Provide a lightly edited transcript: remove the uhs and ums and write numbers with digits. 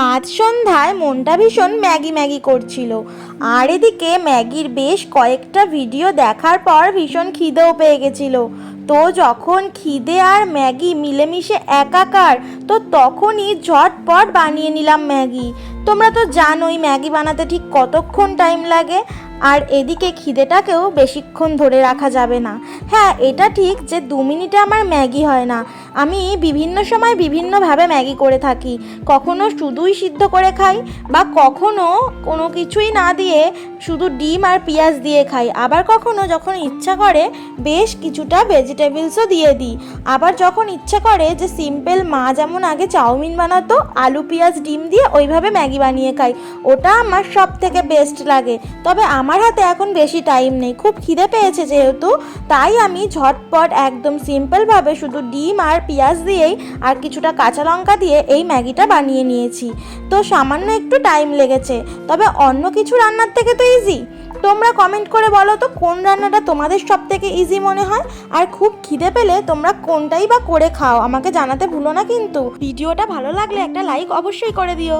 আজ সন্ধ্যায় মনটা ভীষণ ম্যাগি ম্যাগি করছিল। আর এদিকে ম্যাগির বেশ কয়েকটা ভিডিও দেখার পর ভীষণ খিদেও পেয়ে গেছিল। তো যখন খিদে আর ম্যাগি মিলেমিশে একাকার, তো তখনই ঝটপট বানিয়ে নিলাম ম্যাগি। তোমরা তো জানোই ম্যাগি বানাতে ঠিক কতক্ষণ টাইম লাগে। আর এদিকে খিদেটাকেও বেশিক্ষণ ধরে রাখা যাবে না। হ্যাঁ, এটা ঠিক যে 2 মিনিটে আমার ম্যাগি হয় না। আমি বিভিন্ন সময় বিভিন্নভাবে ম্যাগি করে থাকি। কখনো শুধুই সিদ্ধ করে খাই, বা কখনো কোনো কিছুই না দিয়ে শুধু ডিম আর পেঁয়াজ দিয়ে খাই। আবার কখনো যখন ইচ্ছা করে বেশ কিছুটা ভেজিটেবলসও দিয়ে দিই। আবার যখন ইচ্ছা করে যে সিম্পল মা যেমন আগে চাউমিন বানাতো আলু পেঁয়াজ ডিম দিয়ে, ওইভাবে ম্যাগি বানিয়ে খাই। ওটা আমার সব থেকে বেস্ট লাগে। তবে আমার হাতে এখন বেশি টাইম নেই, খুব খিদে পেয়েছে যেহেতু, তাই আমি ঝটপট একদম সিম্পলভাবে শুধু ডিম আর পেঁয়াজ দিয়েই আর কিছুটা কাঁচা লঙ্কা দিয়ে এই ম্যাগিটা বানিয়ে নিয়েছি। তো সামান্য একটু টাইম লেগেছে, তবে অন্য কিছু রান্নার থেকে তো ইজি। তোমরা কমেন্ট করে বলো তো কোন রান্নাটা তোমাদের সব থেকে ইজি মনে হয়, আর খুব খিদে পেলে তোমরা কোনটাই বা করে খাও, আমাকে জানাতে ভুলো না কিন্তু। ভিডিওটা ভালো লাগলে একটা লাইক অবশ্যই করে দিও।